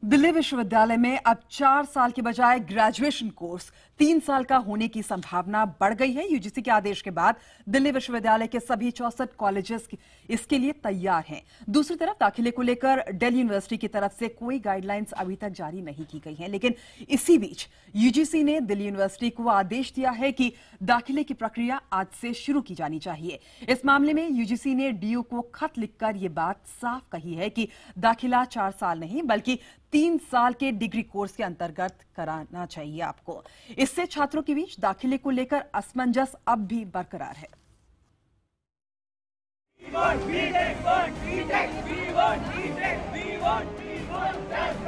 दिल्ली विश्वविद्यालय में अब 4 साल के बजाय ग्रेजुएशन कोर्स 3 साल का होने की संभावना बढ़ गई है। यूजीसी के आदेश के बाद दिल्ली विश्वविद्यालय के सभी 64 कॉलेजेस इसके लिए तैयार हैं। दूसरी तरफ दाखिले को लेकर दिल्ली यूनिवर्सिटी की तरफ से कोई गाइडलाइंस अभी तक जारी नहीं की गई हैं, लेकिन इसी बीच यूजीसी ने दिल्ली यूनिवर्सिटी को आदेश दिया है कि दाखिले की प्रक्रिया आज से शुरू की जानी चाहिए। इस मामले में यूजीसी ने डीयू को खत लिखकर यह बात साफ कही है कि दाखिला 4 साल नहीं बल्कि 3 साल के डिग्री कोर्स के अंतर्गत कराना चाहिए आपको। इससे छात्रों के बीच दाखिले को लेकर असमंजस अब भी बरकरार है।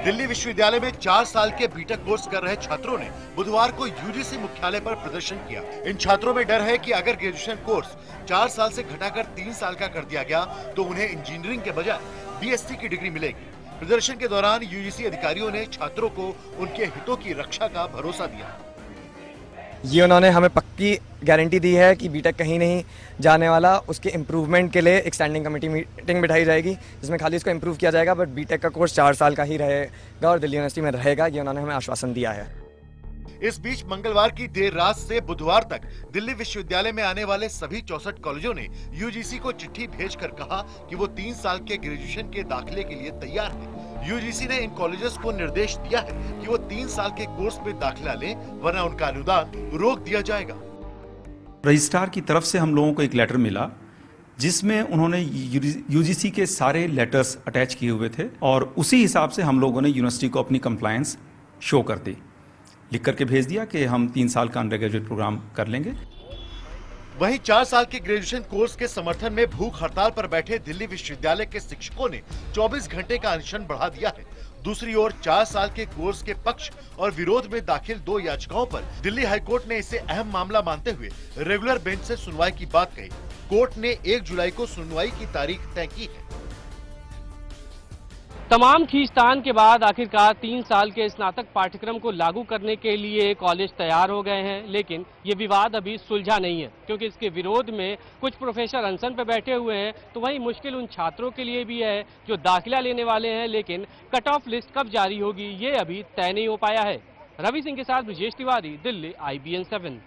दिल्ली विश्वविद्यालय में 4 साल के बीटेक कोर्स कर रहे छात्रों ने बुधवार को यूजीसी मुख्यालय पर प्रदर्शन किया। इन छात्रों में डर है कि अगर ग्रेजुएशन कोर्स 4 साल से घटाकर 3 साल का कर दिया गया तो उन्हें इंजीनियरिंग के बजाय बीएससी की डिग्री मिलेगी। प्रदर्शन के दौरान यूजीसी अधिकारियों ने छात्रों को उनके हितों की रक्षा का भरोसा दिया। ये उन्होंने हमें पक्की गारंटी दी है कि बीटेक कहीं नहीं जाने वाला। उसके इम्प्रूवमेंट के लिए एक स्टैंडिंग कमेटी मीटिंग बिठाई जाएगी जिसमें खाली इसको इम्प्रूव किया जाएगा, बट बीटेक का कोर्स 4 साल का ही रहेगा और दिल्ली यूनिवर्सिटी में रहेगा। ये उन्होंने हमें आश्वासन दिया है। इस बीच मंगलवार की देर रात से बुधवार तक दिल्ली विश्वविद्यालय में आने वाले सभी 64 कॉलेजों ने यूजीसी को चिट्ठी भेजकर कहा कि वो 3 साल के ग्रेजुएशन के दाखिले के लिए तैयार है। यूजीसी ने इन कॉलेजेस को निर्देश दिया है कि वो 3 साल के कोर्स में दाखिला लें, वरना उनका अनुदान रोक दिया जाएगा। रजिस्ट्रार की तरफ से हम लोगों को एक लेटर मिला जिसमें उन्होंने यूजीसी के सारे लेटर्स अटैच किए हुए थे और उसी हिसाब से हम लोगों ने यूनिवर्सिटी को अपनी कंप्लायंस शो कर दी, लिख करके भेज दिया कि हम 3 साल का अंडर ग्रेजुएट प्रोग्राम कर लेंगे। वहीं 4 साल के ग्रेजुएशन कोर्स के समर्थन में भूख हड़ताल पर बैठे दिल्ली विश्वविद्यालय के शिक्षकों ने 24 घंटे का अनशन बढ़ा दिया है। दूसरी ओर 4 साल के कोर्स के पक्ष और विरोध में दाखिल 2 याचिकाओं पर दिल्ली हाईकोर्ट ने इसे अहम मामला मानते हुए रेगुलर बेंच से सुनवाई की बात कही। कोर्ट ने 1 जुलाई को सुनवाई की तारीख तय की है। तमाम खींचतान के बाद आखिरकार 3 साल के स्नातक पाठ्यक्रम को लागू करने के लिए कॉलेज तैयार हो गए हैं, लेकिन ये विवाद अभी सुलझा नहीं है क्योंकि इसके विरोध में कुछ प्रोफेसर अनशन पर बैठे हुए हैं। तो वहीं मुश्किल उन छात्रों के लिए भी है जो दाखिला लेने वाले हैं, लेकिन कट ऑफ लिस्ट कब जारी होगी ये अभी तय नहीं हो पाया है। रवि सिंह के साथ ब्रजेश तिवारी, दिल्ली, IBN 7।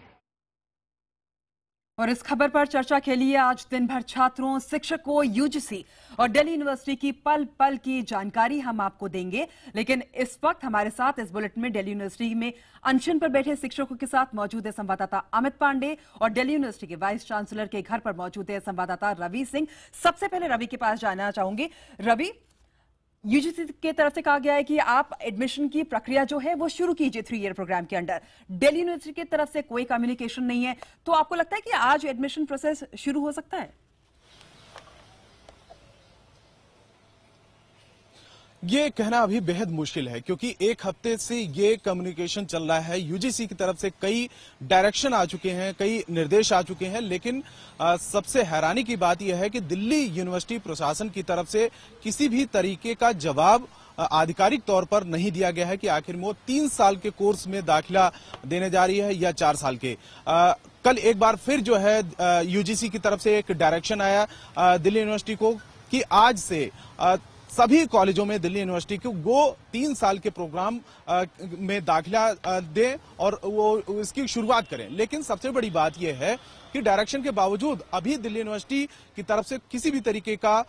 और इस खबर पर चर्चा के लिए आज दिन भर छात्रों, शिक्षकों, यूजीसी और दिल्ली यूनिवर्सिटी की पल पल की जानकारी हम आपको देंगे। लेकिन इस वक्त हमारे साथ इस बुलेटिन में दिल्ली यूनिवर्सिटी में अनशन पर बैठे शिक्षकों के साथ मौजूद है संवाददाता अमित पांडे और दिल्ली यूनिवर्सिटी के वाइस चांसलर के घर पर मौजूद है संवाददाता रवि सिंह। सबसे पहले रवि के पास जाना चाहूंगी। रवि, यूजीसी की तरफ से कहा गया है कि आप एडमिशन की प्रक्रिया जो है वो शुरू कीजिए 3 ईयर प्रोग्राम के अंडर। दिल्ली यूनिवर्सिटी की तरफ से कोई कम्युनिकेशन नहीं है, तो आपको लगता है कि आज एडमिशन प्रोसेस शुरू हो सकता है? ये कहना अभी बेहद मुश्किल है क्योंकि 1 हफ्ते से ये कम्युनिकेशन चल रहा है। यूजीसी की तरफ से कई डायरेक्शन आ चुके हैं, कई निर्देश आ चुके हैं, लेकिन सबसे हैरानी की बात यह है कि दिल्ली यूनिवर्सिटी प्रशासन की तरफ से किसी भी तरीके का जवाब आधिकारिक तौर पर नहीं दिया गया है कि आखिर वो 3 साल के कोर्स में दाखिला देने जा रही है या 4 साल के। कल एक बार फिर जो है यूजीसी की तरफ से एक डायरेक्शन आया दिल्ली यूनिवर्सिटी को कि आज से सभी कॉलेजों में दिल्ली यूनिवर्सिटी को वो 3 साल के प्रोग्राम में दाखिला दें और वो इसकी शुरुआत करें। लेकिन सबसे बड़ी बात यह है कि डायरेक्शन के बावजूद अभी दिल्ली यूनिवर्सिटी की तरफ से किसी भी तरीके का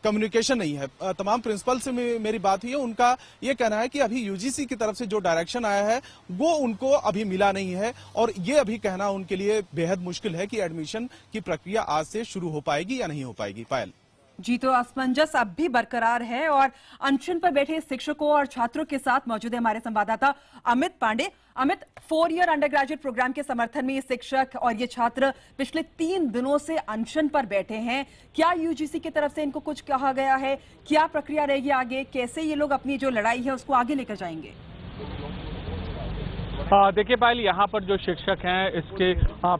कम्युनिकेशन नहीं है। तमाम प्रिंसिपल से मेरी बात हुई है, उनका ये कहना है कि अभी यूजीसी की तरफ से जो डायरेक्शन आया है वो उनको अभी मिला नहीं है और ये अभी कहना उनके लिए बेहद मुश्किल है कि एडमिशन की प्रक्रिया आज से शुरू हो पाएगी या नहीं हो पाएगी। पायल जी, तो असमंजस अब भी बरकरार है और अनशन पर बैठे शिक्षकों और छात्रों के साथ मौजूद है हमारे संवाददाता Amit Pandey. Amit, 4 year under graduate program के समर्थन में ये शिक्षक और ये छात्र पिछले 3 दिनों से अनशन पर बैठे हैं। क्या यूजीसी की तरफ से इनको कुछ कहा गया है? क्या प्रक्रिया रहेगी आगे? कैसे ये लोग अपनी जो लड़ाई है उसको आगे लेकर जाएंगे? देखिए पायल, यहाँ पर जो शिक्षक हैं इसके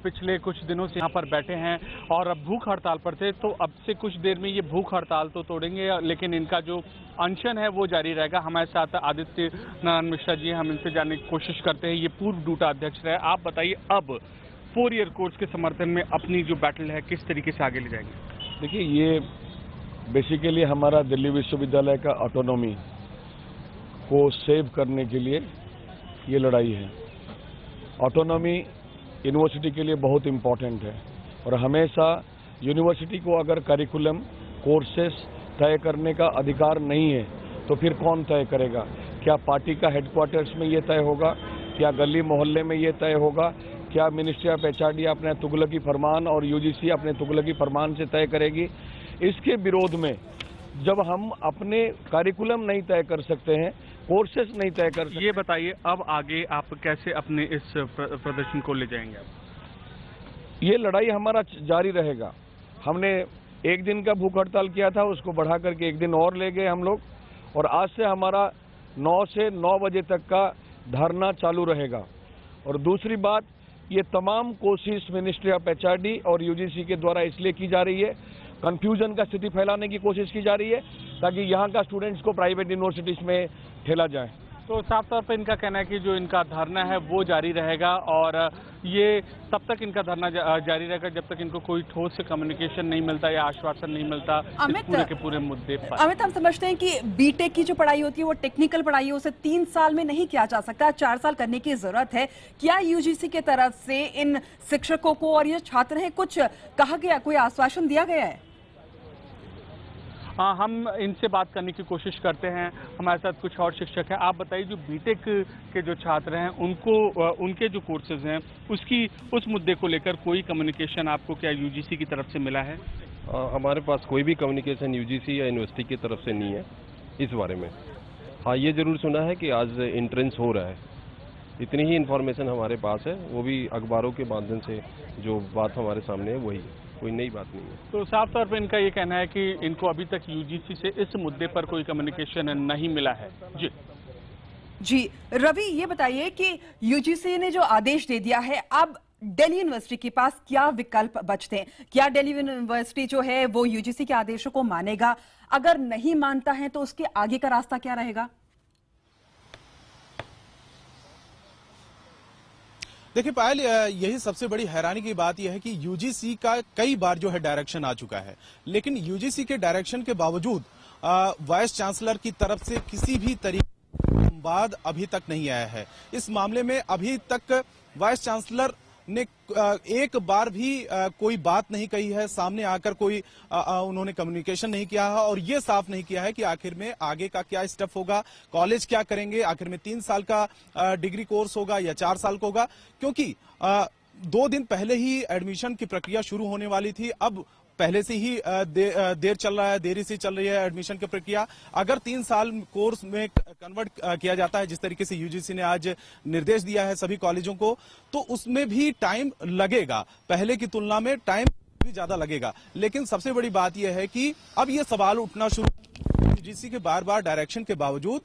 पिछले कुछ दिनों से यहाँ पर बैठे हैं और अब भूख हड़ताल पर थे, तो अब से कुछ देर में ये भूख हड़ताल तो तोड़ेंगे, लेकिन इनका जो अनशन है वो जारी रहेगा। हमारे साथ आदित्य नारायण मिश्रा जी, हम इनसे जानने की कोशिश करते हैं। ये पूर्व डूटा अध्यक्ष रहे, आप बताइए अब 4 ईयर कोर्स के समर्थन में अपनी जो बैटल है किस तरीके से आगे ले जाएंगे? देखिए, ये बेसिकली हमारा दिल्ली विश्वविद्यालय का ऑटोनॉमी को सेव करने के लिए ये लड़ाई है। ऑटोनॉमी यूनिवर्सिटी के लिए बहुत इम्पोर्टेंट है और हमेशा यूनिवर्सिटी को अगर करिकुलम कोर्सेस तय करने का अधिकार नहीं है तो फिर कौन तय करेगा? क्या पार्टी का हेडक्वार्टर्स में ये तय होगा? क्या गली मोहल्ले में ये तय होगा? क्या मिनिस्ट्री ऑफ एचआरडी अपने तुगलकी फरमान और यूजीसी अपने तुगलकी फरमान से तय करेगी? इसके विरोध में जब हम अपने करिकुलम नहीं तय कर सकते हैं, कोर्सेस नहीं तय कर सकते, ये बताइए अब आगे आप कैसे अपने इस प्रदर्शन को ले जाएंगे? ये लड़ाई हमारा जारी रहेगा। हमने एक दिन का भूख हड़ताल किया था, उसको बढ़ा करके एक दिन और ले गए हम लोग, और आज से हमारा 9 से 9 बजे तक का धरना चालू रहेगा। और दूसरी बात, ये तमाम कोशिश मिनिस्ट्री ऑफ एचआरडी और यूजीसी के द्वारा इसलिए की जा रही है, कंफ्यूजन का स्थिति फैलाने की कोशिश की जा रही है ताकि यहाँ का स्टूडेंट्स को प्राइवेट यूनिवर्सिटीज में ठेला जाए। तो साफ तौर पर इनका कहना है कि जो इनका धरना है वो जारी रहेगा और ये तब तक इनका धरना जारी रहेगा जब तक इनको कोई ठोस कम्युनिकेशन नहीं मिलता या आश्वासन नहीं मिलता इस पूरे के पूरे मुद्दे पर। अमित, हम समझते हैं कि बीटेक की जो पढ़ाई होती है वो टेक्निकल पढ़ाई है, उसे 3 साल में नहीं किया जा सकता, 4 साल करने की जरूरत है। क्या यूजीसी की तरफ से इन शिक्षकों को और ये छात्र हैं कुछ कहा गया, कोई आश्वासन दिया गया है? हाँ, हम इनसे बात करने की कोशिश करते हैं। हमारे साथ कुछ और शिक्षक हैं। आप बताइए, जो बीटेक के जो छात्र हैं उनको उनके जो कोर्सेज हैं उस मुद्दे को लेकर कोई कम्युनिकेशन आपको क्या यूजीसी की तरफ से मिला है? हमारे पास कोई भी कम्युनिकेशन यूजीसी या यूनिवर्सिटी की तरफ से नहीं है इस बारे में। हाँ, ये जरूर सुना है कि आज एंट्रेंस हो रहा है, इतनी ही इन्फॉर्मेशन हमारे पास है, वो भी अखबारों के माध्यम से जो बात हमारे सामने है वही है, कोई नई बात नहीं है। तो साफ तौर पर इनका ये कहना है कि इनको अभी तक यूजीसी से इस मुद्दे पर कोई कम्युनिकेशन नहीं मिला है। जी रवि, ये बताइए कि यूजीसी ने जो आदेश दे दिया है, अब दिल्ली यूनिवर्सिटी के पास क्या विकल्प बचते हैं? क्या दिल्ली यूनिवर्सिटी जो है वो यूजीसी के आदेशों को मानेगा? अगर नहीं मानता है तो उसके आगे का रास्ता क्या रहेगा? देखिए पायल, यही सबसे बड़ी हैरानी की बात यह है कि यूजीसी का कई बार जो है डायरेक्शन आ चुका है, लेकिन यूजीसी के डायरेक्शन के बावजूद वाइस चांसलर की तरफ से किसी भी तरीके का संवाद अभी तक नहीं आया है। इस मामले में अभी तक वाइस चांसलर ने एक बार भी कोई बात नहीं कही है, सामने आकर कोई उन्होंने कम्युनिकेशन नहीं किया है और ये साफ नहीं किया है कि आखिर में आगे का क्या स्टेप होगा, कॉलेज क्या करेंगे, आखिर में 3 साल का डिग्री कोर्स होगा या 4 साल का होगा, क्योंकि 2 दिन पहले ही एडमिशन की प्रक्रिया शुरू होने वाली थी। अब पहले से ही देरी से चल रही है एडमिशन की प्रक्रिया। अगर 3 साल कोर्स में कन्वर्ट किया जाता है, जिस तरीके से यूजीसी ने आज निर्देश दिया है सभी कॉलेजों को, तो उसमें भी टाइम लगेगा, पहले की तुलना में टाइम भी ज्यादा लगेगा। लेकिन सबसे बड़ी बात यह है कि अब ये सवाल उठना शुरू, यूजीसी के बार बार डायरेक्शन के बावजूद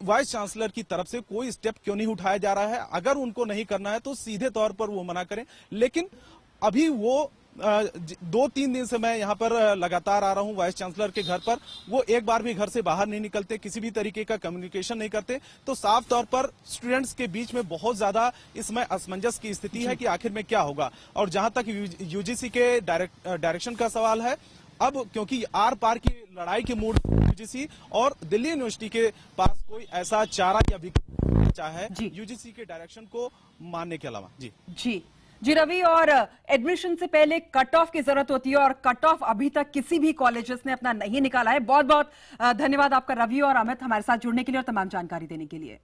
वाइस चांसलर की तरफ से कोई स्टेप क्यों नहीं उठाया जा रहा है? अगर उनको नहीं करना है तो सीधे तौर पर वो मना करें। लेकिन अभी वो 2-3 दिन से मैं यहाँ पर लगातार आ रहा हूँ वाइस चांसलर के घर पर, वो एक बार भी घर से बाहर नहीं निकलते, किसी भी तरीके का कम्युनिकेशन नहीं करते। तो साफ तौर पर स्टूडेंट्स के बीच में बहुत ज्यादा इसमें असमंजस की स्थिति है कि आखिर में क्या होगा। और जहां तक यूजीसी के डायरेक्शन का सवाल है, अब क्योंकि आर पार की लड़ाई के मूड यूजीसी और दिल्ली यूनिवर्सिटी के पास कोई ऐसा चारा या विकल्प चाहे यूजीसी के डायरेक्शन को मानने के अलावा। जी रवि, और एडमिशन से पहले कट ऑफ की जरूरत होती है और कट ऑफ अभी तक किसी भी कॉलेजेस ने अपना नहीं निकाला है। बहुत बहुत धन्यवाद आपका रवि और अमित, हमारे साथ जुड़ने के लिए और तमाम जानकारी देने के लिए।